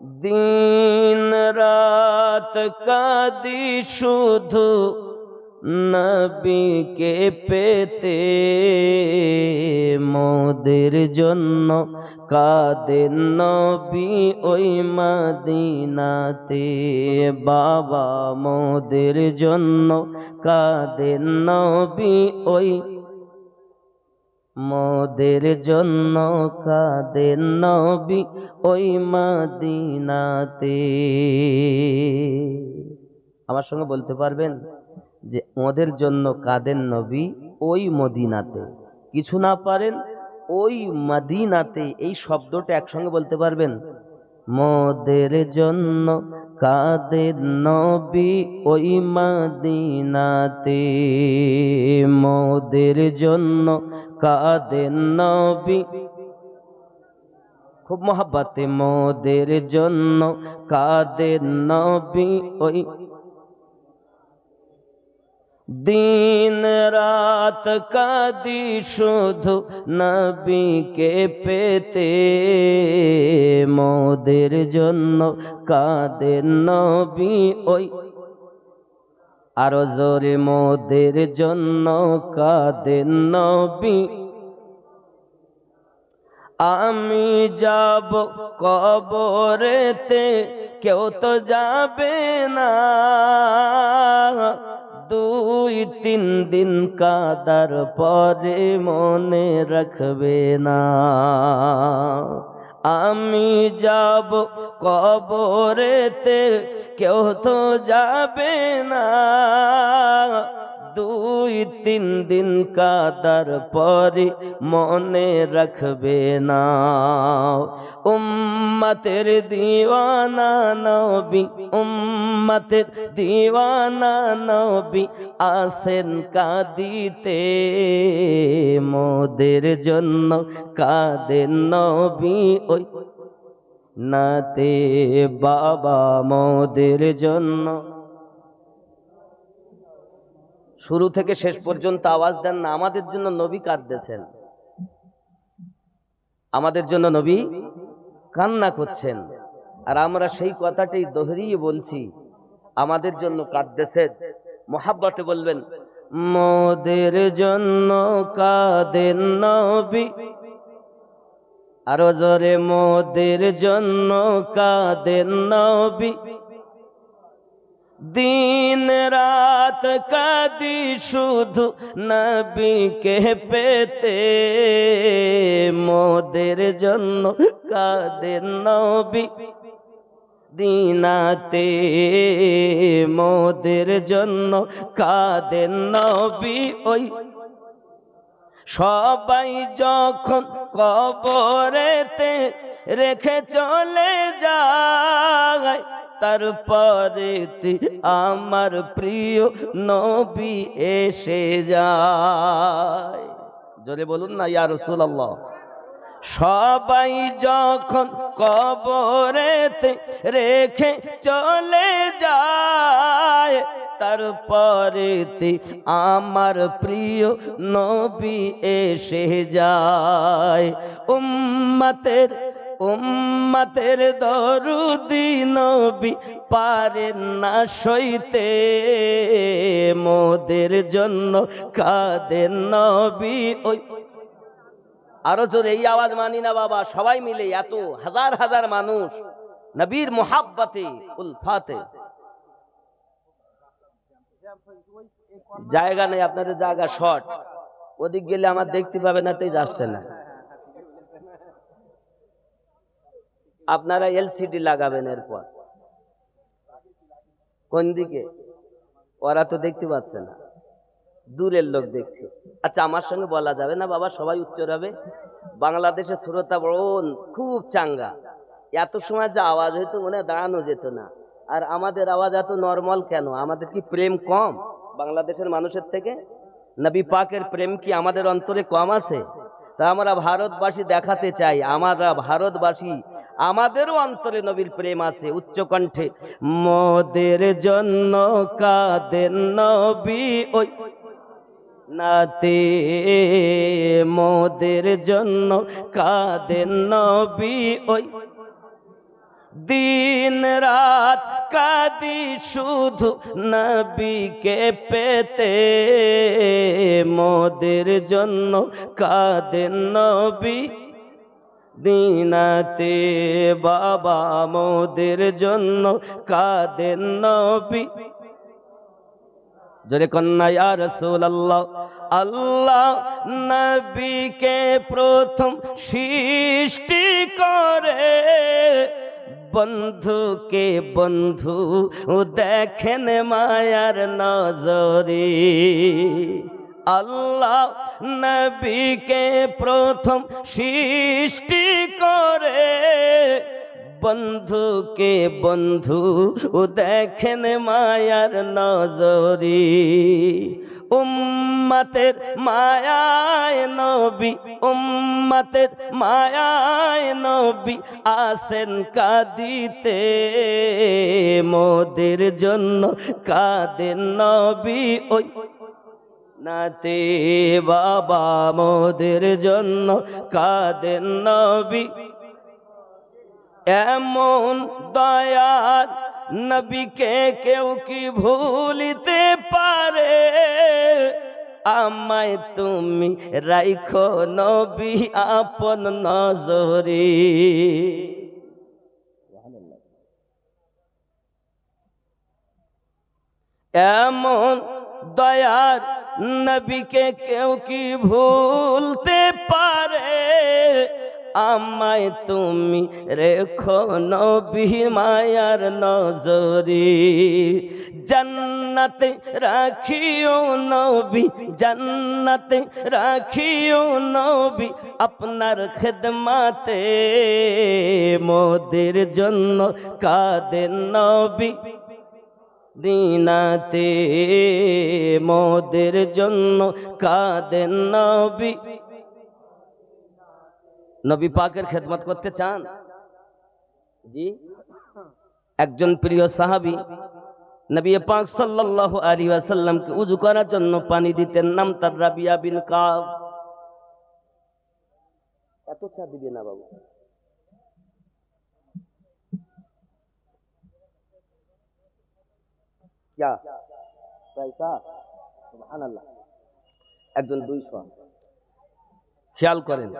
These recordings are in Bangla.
দিন রাত কাঁদি শুধু নবীকে পেতে, মোদের জন্য কাঁদেন নবী ওই মদিনাতে। বাবা মোদের জন্য কাঁদেন নবী ওই, মোদের জন্য কাঁদেন নবী ওই মদিনাতে। আমার সঙ্গে বলতে পারবেন যে মোদের জন্য কাঁদেন নবী ওই মদিনাতে? কিছু না পারেন ওই মদিনাতে, এই শব্দটা একসঙ্গে বলতে পারবেন? মোদের জন্য কাঁদেন নবী ওই মদিনাতে, মোদের জন্য কাঁদেন নবী। খুব মহব্বতে মোদের জন্য কাঁদেন নবী ওই, দিন রাত কাঁদি শুধু নবীকে পেতে, মোদের জন্য কাঁদেন নবী ওই, আরো জোরে মোদের জন্য কাঁদেন নবী। আমি যাব কবরেতে, কেউ তো যাবে না, 2-3 দিন কাদার পরে মনে রাখবে না। আমি যাব কবরেতে, কেউ তো যাবে না, 2-3 দিন কাদার পরে মনে রাখবে না। উম্মতের দিওয়ানা নবী, উম্মতের দিওয়ানা নবী আসেন কাঁদিতে, মোদের জন্য কাঁদেন নবী ওই নাতে। বাবা মোদের জন্য, শুরু থেকে শেষ পর্যন্ত আওয়াজ দেন না, আমাদের জন্য নবী কাঁদতেছেন, আমাদের জন্য নবী কান্না করছেন, আর আমরা সেই কথাটাই দোহরিয়ে বলছি, আমাদের জন্য কাঁদতেছেন। মোহাব্বতে বলবেন, মোদের জন্য কাঁদেন নবী, আরো জোরে মোদের জন্য কাঁদেন নবী। দিন রাত কাঁদি শুধু নবীকে পেতে, মোদের জন্য কাঁদেন নবী দিনাতে, মোদের জন্য কাঁদেন নবী ওই। সবাই যখন কবরেতে রেখে চলে যায়, তারপরে আমার প্রিয় নবী এসে যায়। জোরে বলুন না ইয়া রাসূলুল্লাহ। সবাই যখন কবরেতে রেখে চলে যায়, তারপরে আমার প্রিয় নবী এসে যায়। উম্মতের দরুদি নবী পারেন না সইতে, মোদের জন্য কাঁদেন নবী ওই। আরো জোরে এই আওয়াজ মানি না বাবা, সবাই মিলে, এত হাজার হাজার মানুষ নবীর মোহাব্বতে উলফাতে। জায়গা নেই, আপনাদের জায়গা শর্ট, ওদিক গেলে আমার দেখতে পাবে না, তাই যাচ্ছে না। আপনারা এলসিডি লাগাবেন এরপর। কোন দিকে? ওরা তো দেখতে পাচ্ছে না, দূরের লোক দেখছে। আচ্ছা, আমার সঙ্গে বলা যাবে না বাবা, সবাই উচ্চার হবে। বাংলাদেশের শ্রোতা বড় খুব চাঙ্গা, এত সময় যা আওয়াজ হইতো মনে হয় দাঁড়ানো যেত না। আর আমাদের আওয়াজ এত নর্মাল কেন? আমাদের কি প্রেম কম বাংলাদেশের মানুষের থেকে? নবী পাকের প্রেম কি আমাদের অন্তরে কম আছে? তা আমরা ভারতবাসী দেখাতে চাই, আমরা ভারতবাসী, আমাদেরও অন্তরে নবীর প্রেম আছে। উচ্চ কণ্ঠে, মোদের জন্য কাঁদেন নবী ওই নাতে, মোদের জন্য কাঁদেন নবী ওই। দিন রাত কাঁদি শুধু নবীকে পেতে, মোদের জন্য কাঁদেন নবী দিনাতে, বাবা মোদের জন্য কাঁদেন নবী। জোরে কন্যা ইয়া রাসূলুল্লাহ। আল্লাহ নবীকে প্রথম সৃষ্টি করে, বন্ধুকে বন্ধু দেখেন মায়ার নজরে। আল্লাহ নবীকে প্রথম সৃষ্টি করে, বন্ধুকে বন্ধু দেখেন মায়ার নজরে। উম্মতের মায়ায় নবী, উম্মতের মায়ায় নবী আসেন কাঁদিতে, মোদের জন্য কাঁদেন নবী ওই নাতে, বাবা মোদের জন্য কাঁদেন নবী। এমন দয়ার নবীকে কেউ কি ভুলিতে পারে, আমায় তুমি রাইখো নবী আপন নজরে। এমন দয়ার নবীকে কেউ কি ভুলতে পারে, আমায় তুমি রেখো নবী মায়ার নজরে। জান্নাতে রাখিও নবী, জান্নাতে রাখিও নবী আপনার খেদমাতে, মোদের জন্য কাঁদেন নবী দিনাতে, মোদের জন্য কাঁদেন নবী। নবী পাকের খেদমত করতে চান? জি। একজন প্রিয় সাহাবী নবী পাক সাল্লাল্লাহু আলাইহি ওয়াসাল্লামকে ওযু করার জন্য পানি দিতেন, নাম তার রাবিয়া বিন কাব। এত চা দিবে না বাবু। क्या पैसा সুবহানাল্লাহ। একজন 200। খেয়াল করেন,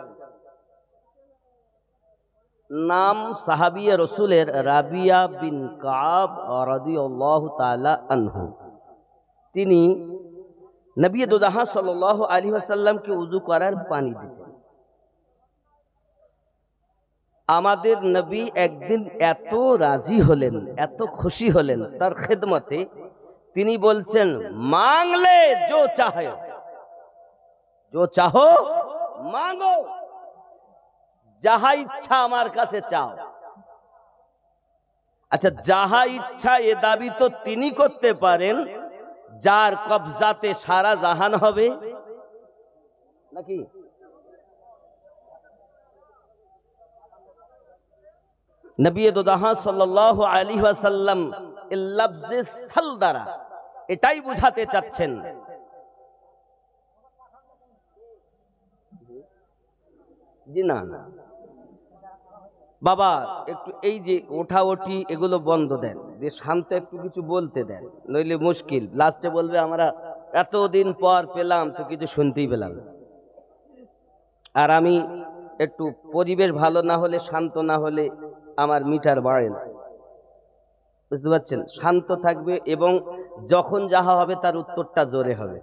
নাম সাহাবিয়ে রসুলের রাবিয়া বিন কাব রাদিয়াল্লাহু তাআলা আনহু। তিনি নবী দুজাহান সাল্লাল্লাহু আলাইহি ওয়াসাল্লামকে ওযু করার পানি দিতেন। আমাদের নবী একদিন এত রাজি হলেন, এত খুশি হলেন তার খেদমতে, তিনি বলছেন মাংলে जो चाहे, जो चाहो मांगो, যাহা ইচ্ছা আমার কাছে চাও। আচ্ছা, যাহা ইচ্ছা এ দাবি তো তিনি করতে পারেন যার কবজাতে সারা জাহান হবে, নাকি? নবী দুজাহান সাল্লাল্লাহু আলাইহি ওয়াসাল্লাম এই লফজে সাল দ্বারা এটাই বুঝাতে চাচ্ছেন, জি না না বাবা, একটু এই যে ওঠা ওঠি এগুলো বন্ধ দেন, যে শান্ত একটু কিছু বলতে দেন, নইলে মুশকিল। লাস্টে বলবে আমরা এতদিন পর পেলাম তো কিছু শুনতেই পেলাম। আর আমি একটু পরিবেশ ভালো না হলে, শান্ত না হলে আমার মিটার বাড়ে না, বুঝতে পারছেন? শান্ত থাকবে এবং যখন যাহা হবে তার উত্তরটা জোরে হবে।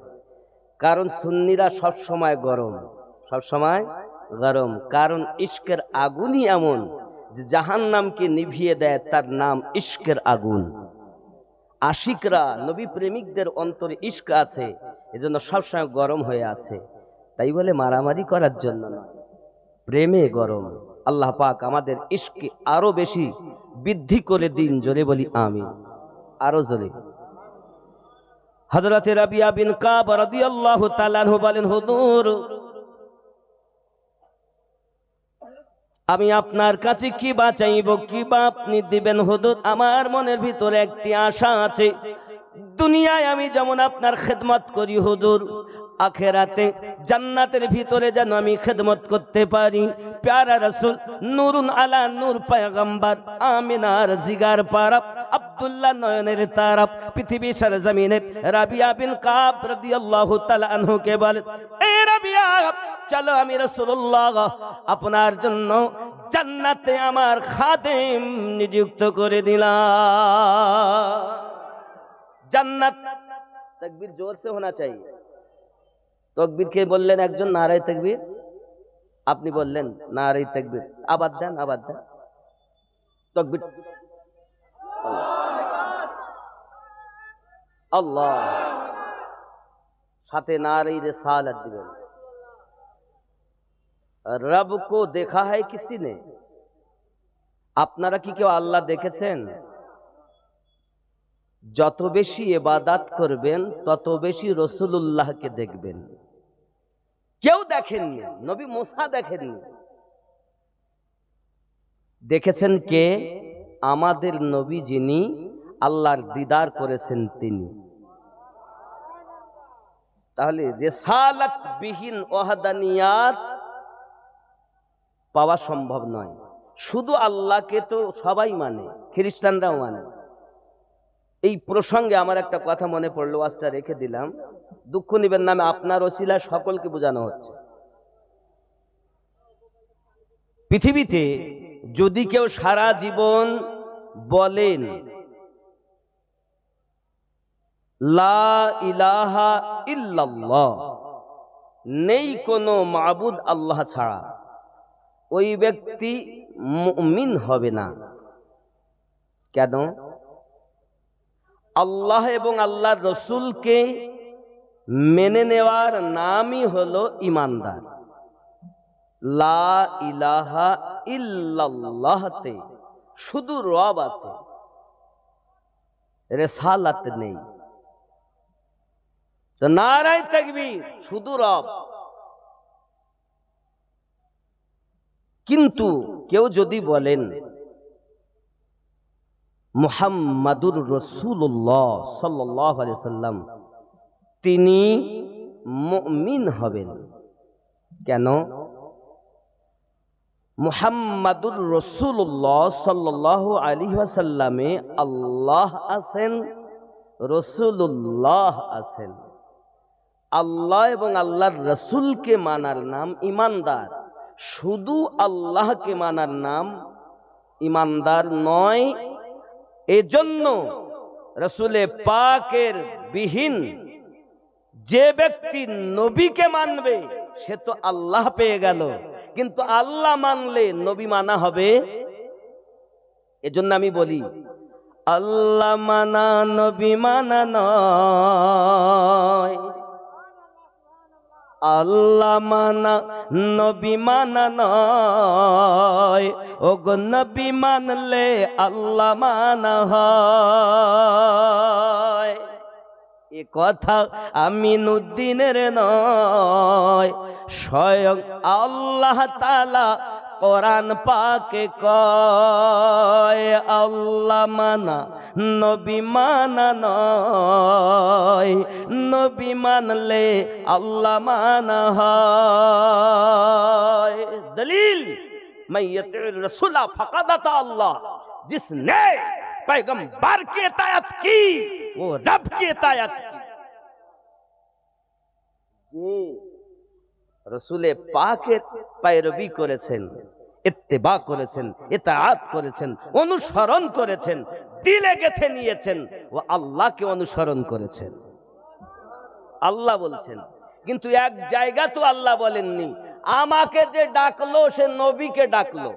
কারণ সুন্নিরা সব সময় গরম, সব সময় গরম। কারণ ইশকের আগুনই এমন যে জাহান্নামকে নিভিয়ে দেয়, তার নাম ইশকের আগুন। আশিকরা, নবী প্রেমিকদের অন্তরে ইশক আছে, এজন্য সবসময় গরম হয়ে আছে। তাই বলে মারামারি করার জন্য নয়, প্রেমে গরম। আল্লাহ পাক আমাদের ইশকে আরো বেশি বৃদ্ধি করে দিন, জোরে বলি আমিন, আরো জোরে। হযরত রাবিয়া বিন কাব রাদিয়াল্লাহু তাআলা আনহু বলেন, হুজুর আমি আপনার কাছে কি বা চাইব, কি বা আপনি দিবেন? হুজুর আমার মনের ভিতরে একটি আশা আছে, দুনিয়ায় আমি যেমন আপনার খেদমত করি হুজুর, আখেরাতে জান্নাতের ভিতরে যেন আমি খেদমত করতে পারি। প্যারা রাসূল নূরুন আলা নূর পয়গম্বর আমিনার জিগার পারা আব্দুল্লাহ নয়নের তারা পৃথিবী সরজমিনে রাবিয়া বিন কাব রাদিয়াল্লাহু তাআলা আনহু কে বলে, এ রাবিয়া, চলো আমি রাসূলুল্লাহ আপনার জন্য জান্নাতে আমার খাদেম নিযুক্ত করে দিলাম। জান্নাত তাকবীর জোর से होना चाहिए। তাকবীর কে বললেন? একজন নারায়ে তাকবীর। আপনি বললেন নারায়ে তাকবীর। আবার দেন, আবার দেন তাকবীর। আল্লাহ, সাথে নারায়ে रिसालत দিবেন। रब को देखा है किसी ने? আপনারা কি কেউ আল্লাহ দেখেছেন? যত বেশি ইবাদত করবেন তত বেশি রাসূলুল্লাহকে দেখবেন। কেউ দেখেননি, নবী মুসা দেখেননি। দেখেছেন কে? আমাদের নবী, যিনি আল্লাহর দিদার করেছেন তিনি। তাহলে রিসালাত বিহীন ওয়াহদানিয়াত পাওয়া সম্ভব নয়। শুধু আল্লাহকে তো সবাই মানে, খ্রিস্টানরাও মানে। এই প্রসঙ্গে আমার একটা কথা মনে পড়লো, ওয়াজটা রেখে দিলাম, দুঃখ নিবেন না, আপনার ওসিলা সকলকে বোঝানো হচ্ছে। পৃথিবীতে যদি কেউ সারা জীবন বলেন লা ইলাহা ইল্লাল্লাহ, নেই কোনো মাবুদ আল্লাহ ছাড়া, ওই ব্যক্তি মুমিন হবে না। কেন? আল্লাহ এবং আল্লাহর রসুলকে মেনে নেওয়ার নামই হলো ইমানদার। লা ইলাহা ইল্লাল্লাহতে শুধু রব আছে, রিসালাত নেই। তো নারায়ে তাকবীর, শুধু রব। কিন্তু কেউ যদি বলেন মুহাম্মাদুর রাসূলুল্লাহ সাল্লাল্লাহু আলাইহি সাল্লাম, তিনি মুমিন হবেন। কেন? মুহাম্মাদুর রাসূলুল্লাহ সাল্লাল্লাহু আলাইহি ওয়াসাল্লামে আল্লাহ আছেন, রাসূলুল্লাহ আছেন। আল্লাহ এবং আল্লাহর রাসূলকে মানার নাম ইমানদার, শুধু আল্লাহকে মানার নাম ইমানদার নয়। এজন্য রাসূলে পাকের বিহীন যে ব্যক্তি নবীকে মানবে সে তো আল্লাহ পেয়ে গেল, কিন্তু আল্লাহ মানলে নবী মানা হবে। এজন্য আমি বলি, আল্লাহ মানা নবী মানা নয়, আল্লাহ মানা নবী মানা নয়, ওগো নবী মানলে আল্লাহ মানা হয়। এ কথা আমিনুদ্দিনের নয়, স্বয়ং আল্লাহ তাআলা কোরআন পাকে কয়, আল্লাহ মানা নবী মানা নয়, নবী মানলে আল্লাহ মানা হয়। দলিল মাইয়াতির রাসূলা ফাকাদ আতা আল্লাহ, जिसने पैगंबर की इताअत की वो रब की इताअत की। যে রাসূলে পাকের पैरवी করেছেন, ইত্তেবা করেছেন, ইতাআত করেছেন, অনুসরণ করেছেন, দিলে গেঁথে নিয়েছেন, ও আল্লাহকে অনুসরণ করেছেন। আল্লাহ বলছেন, কিন্তু এক জায়গা তো আল্লাহ বলেননি আমাকে যে ডাকলো সে নবীকে ডাকলো।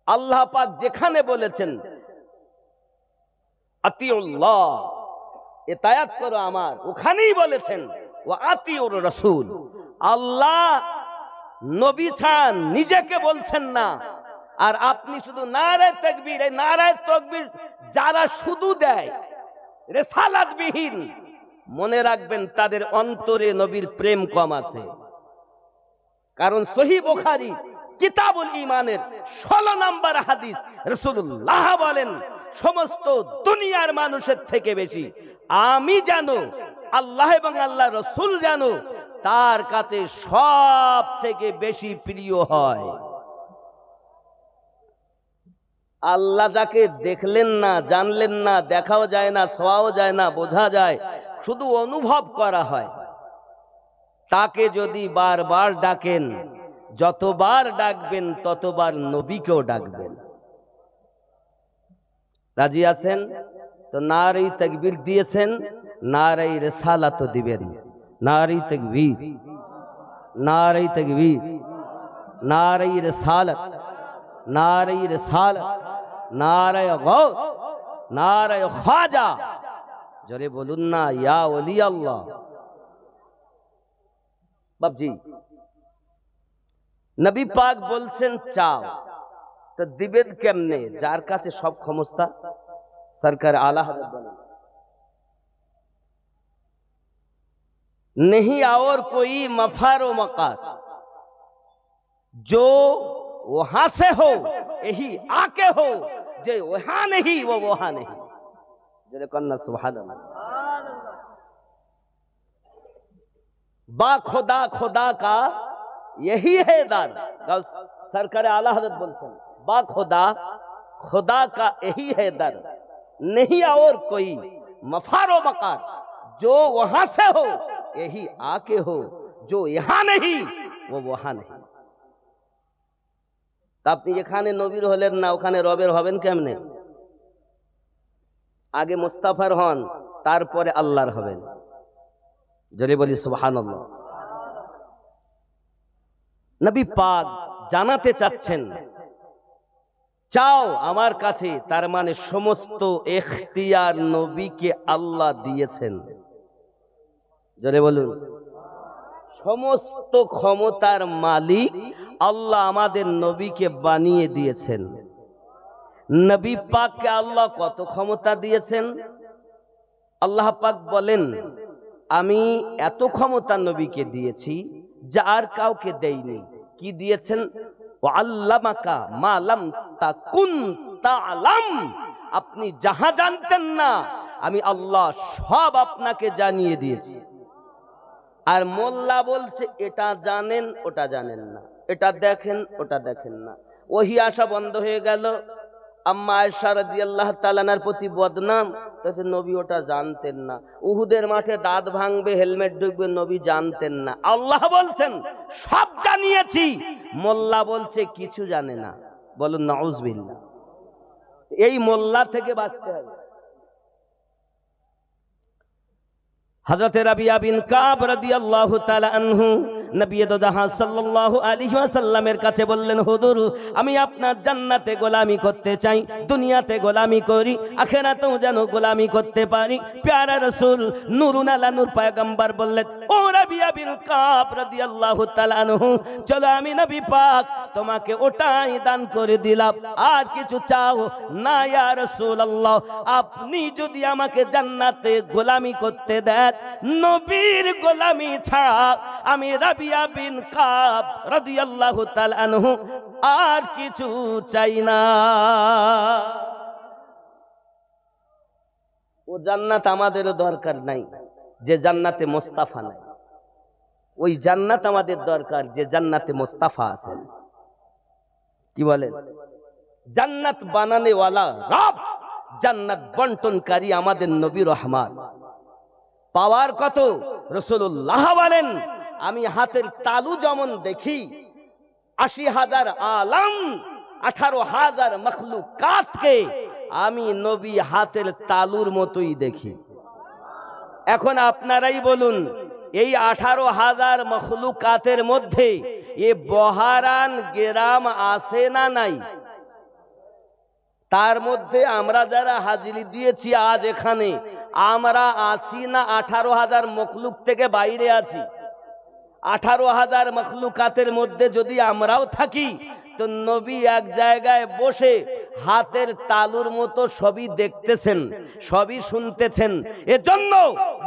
আল্লাহ পাক যেখানে বলেছেন আতিউল্লাহ, ইতাআত করো আমার, ওখানেই বলেছেন ওয়া আতিউর রাসূল। আল্লাহ নবী ছাড়া নিজেকে বলছেন না। আর আপনি শুধু নারায়ে তাকবীর, এই নারায়ে তাকবীর যারা শুধু দেয় রিসালাত বিহীন, মনে রাখবেন তাদের অন্তরে নবীর প্রেম কম আছে। কারণ সহিহ বুখারী কিতাবুল ঈমানের 16 নম্বর হাদিস, রাসূলুল্লাহ বলেন সমস্ত দুনিয়ার মানুষের থেকে বেশি আমি যেন আল্লাহ এবং আল্লাহ রসুল যেন তার কাছে সব থেকে বেশি প্রিয় হয়। আল্লাহ যাকে দেখলেন না, জানলেন না, দেখাও যায় না, ছোঁয়াও যায় না, বোঝা যায়, শুধু অনুভব করা হয়, তাকে যদি বারবার ডাকেন, যতবার ডাকবেন ততবার নবীকেও ডাকবেন। রাজি আছেন তো? নারে তাকবীর দিয়েছেন, নারে রিসালাত দিবেন। নারে তাকবীর, নারে তাকবীর, নারে রিসালাত, নারে রিসালাত, নারে গাউস, নারে খাজা। জোরে বলুন না, ইয়া ওলি আল্লাহ। বাবজি, নবী পাক বলছেন চাও, তো দিবেন কেমনে? যার কাছে সব ক্ষমতা। সরকার আলা হযরত বলেন, नहीं और कोई मफार व मकात, जो वहां से हो यही आके हो, जो वहां नहीं वो वहां नहीं। जरे कन्ना सुभान अल्लाह। बा खुदा खुदा का यही है दर। सरकार आला हजरत बोलते हैं, बा खुदा खुदा का यही है दर, नहीं और कोई मफार व मकात, जो वहां से हो यही आके हो, जो यहां नहीं वो वहां नहीं। আপনি এখানে নবীর হলেন না, ওখানে রবের হবেন কেমনে? আগে মুস্তাফার হন, তারপরে আল্লাহর হবেন। জোরে বলি সুবহানাল্লাহ। নবী পাক জানাতে চাচ্ছেন, চাও আমার কাছে, তার মানে সমস্ত ইখতিয়ার নবীকে আল্লাহ দিয়েছেন। জোরে বলুন, সমস্ত ক্ষমতার মালিক আল্লাহ আমাদের নবীকে বানিয়ে দিয়েছেন। নবী পাককে আল্লাহ কত ক্ষমতা দিয়েছেন? আল্লাহ পাক বলেন, আমি এত ক্ষমতা নবীকে দিয়েছি যা আর কাউকে দেইনি। কি দিয়েছেন? ওয়াল্লামাকা মা লাম তাকুন তা'লাম, আপনি যাহা জানতেন না আমি আল্লাহ সব আপনাকে জানিয়ে দিয়েছি। আর মোল্লা বলছে এটা জানেন ওটা জানেন না, এটা দেখেন ওটা দেখেন না। ওহি আসা বন্ধ হয়ে গেল। আম্মা আয়েশা রাদিয়াল্লাহু তাআলা আনহার প্রতি বদনাম, তাতে নবী ওটা জানতেন না। উহুদের মাঠে দাঁত ভাঙবে, হেলমেট ঢুকবে, নবী জানতেন না। আল্লাহ বলছেন সব জানিয়েছি, মোল্লা বলছে কিছু জানে না। বলুন নাউজুবিল্লাহ। এই মোল্লা থেকে বাঁচতে হবে। হযরত রাবিয়া বিন কাব রাদিয়াল্লাহু তাআলা আনহু নবী দো জাহান সাল্লাল্লাহু আলাইহি ওয়াসাল্লামের কাছে বললেন, হুজুর আমি আপনার জান্নাতে গোলামি করতে চাই, দুনিয়াতে গোলামি করি, আখিরাতেও যেন গোলামি করতে পারি। প্যারা রাসূল নূরুন আলা নূর পয়গম্বর বললেন, ও রাবিয়া বিন কাব রাদিয়াল্লাহু তাআলা আনহু, চলো আমি নবী পাক তোমাকে ওটাই দান করে দিলাম, আর কিছু চাও না। ইয়া রাসূলুল্লাহ, আপনি যদি আমাকে জান্নাতে গোলামি করতে দেন, নবীর গোলামি ছাড়া আমি রাবিয়া বিন কাব রাদিয়াল্লাহু তাআলা আনহু আর কিছু চাই না। ও জান্নাত আমাদেরও দরকার নাই যে জান্নাতে মুস্তাফা নাই। ওই জান্নাত আমাদের দরকার যে জান্নাতে মুস্তাফা আছেন। কি বলেন? জান্নাত বানানে ওয়ালা রব, জান্নাত বন্টনকারী আমাদের নবী রহমান। পাওয়ার কত? রাসূলুল্লাহ বলেন, আমি হাতের তালু যেমন দেখি ৮০,০০০ আলম ১৮,০০০ মখলুকাতকে আমি নবী হাতের তালুর মতোই দেখি। এখন আপনারাই বলুন, এই ১৮,০০০ মখলুকাতের মধ্যে এ বহারান গ্রাম আছে না নাই? তার মধ্যে আমরা যারা হাজিরি দিয়েছি আজ এখানে, আমরা আছি না ১৮,০০০ মখলুক থেকে বাইরে আছি? ১৮,০০০ মখলুকাতের মধ্যে যদি আমরাও থাকি, তো নবী এক জায়গায় বসে হাতের তালুর মতো সবই দেখতেছেন, সবই শুনতেছেন। এজন্য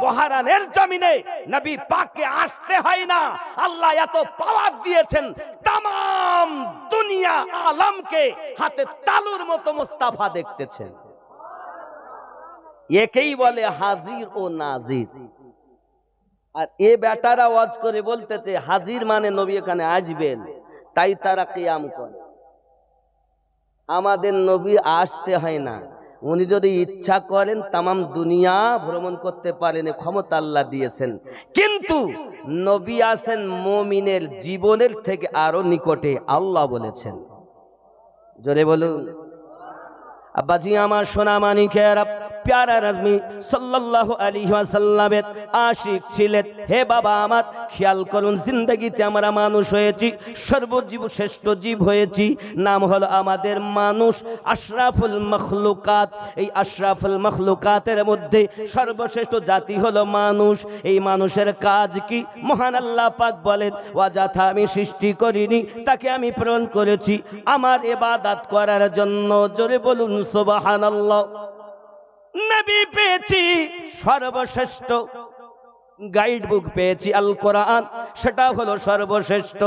বহারানের জমিনে নবী পাককে আসতে হয় না। আল্লাহ এত পাওয়ার দিয়েছেন, তামাম দুনিয়া আলমকে হাতের তালুর মতো মুস্তাফা দেখতেছেন। একেই বলে হাজির ও নাজির। আর এ বেটারা ওয়াজ করে বলতেছে হাজির মানে নবী এখানে আসবেন, তাই তারা কিয়াম করে। আমাদের নবী আসতে হয় না, উনি যদি ইচ্ছা করেন তামাম দুনিয়া ভ্রমণ করতে পারেন, ক্ষমতা আল্লাহ দিয়েছেন। কিন্তু নবী আছেন মুমিনের জীবনের থেকে আরো নিকটে, আল্লাহ বলেছেন। জোরে বলুন। আব্বাজি আমার সোনা মানিকেরা, প্যারা রাজমি সাল্লাল্লাহু আলাইহি ওয়াসাল্লামের আশিক ছিলেন। হে বাবা আমার, খেয়াল করুন, জিন্দগিতে আমরা মানুষ হয়েছি, সর্বজীব শ্রেষ্ঠ জীব হয়েছি, নাম হলো আমাদের মানুষ, আশরাফুল মখলুকাত। এই আশরাফুল মখলুকাতের মধ্যে সর্বশ্রেষ্ঠ জাতি হলো মানুষ। এই মানুষের কাজ কি? মহান আল্লাহ পাক বলেন, ওয়াজাথা, আমি সৃষ্টি করিনি, তাকে আমি প্রেরণ করেছি আমার ইবাদত করার জন্য। জোরে বলুন সুবহানাল্লাহ। নবী পেয়েছি সর্বশ্রেষ্ঠ, গাইড বুক পেয়েছি আল কোরআন, সেটা হলো সর্বশ্রেষ্ঠ।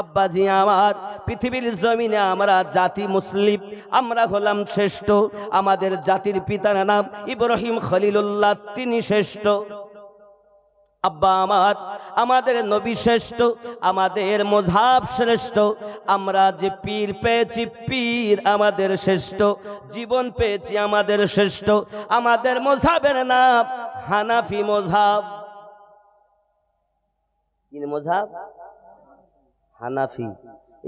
আব্বাজি আমার, পৃথিবীর জমিনে আমরা জাতি মুসলিম, আমরা হলাম শ্রেষ্ঠ। আমাদের জাতির পিতার নাম ইব্রাহিম খলিলুল্লাহ, তিনি শ্রেষ্ঠ। আব্বা আমার, আমাদের নবী শ্রেষ্ঠ, আমাদের মযহাব শ্রেষ্ঠ। আমরা যে পীর পেয়েছি, পীর আমাদের শ্রেষ্ঠ। জীবন পেয়েছি আমাদের শ্রেষ্ঠ। আমাদের মযহাবের নাম হানাফি মযহাব। কি মযহাব? হানাফি।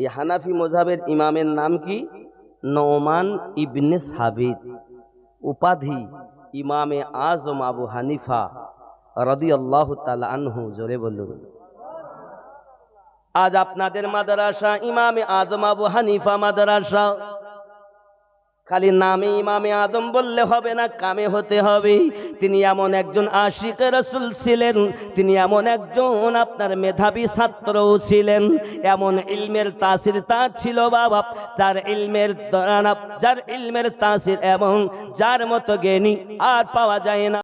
এই হানাফি মযহাবের ইমামের নাম কি? নোমান ইবনে সাবিত, উপাধি ইমামে আজম আবু হানিফা রাদিয়াল্লাহু তাআলা আনহু। জোরে বলুন। আজ আপনাদের মাদ্রাসা ইমামে আজম আবু হানিফা মাদ্রাসা, খালি নামে ইমামে আজম বললে হবে না, কামে হতে হবে। তিনি এমন একজন আশিক রাসূল ছিলেন, তিনি এমন একজন আপনার মেধাবী ছাত্রও ছিলেন। এমন ইলমের তাসির তার ছিল বাবা, যার ইলমের তাসির এবং যার মতো জ্ঞানী আর পাওয়া যায় না।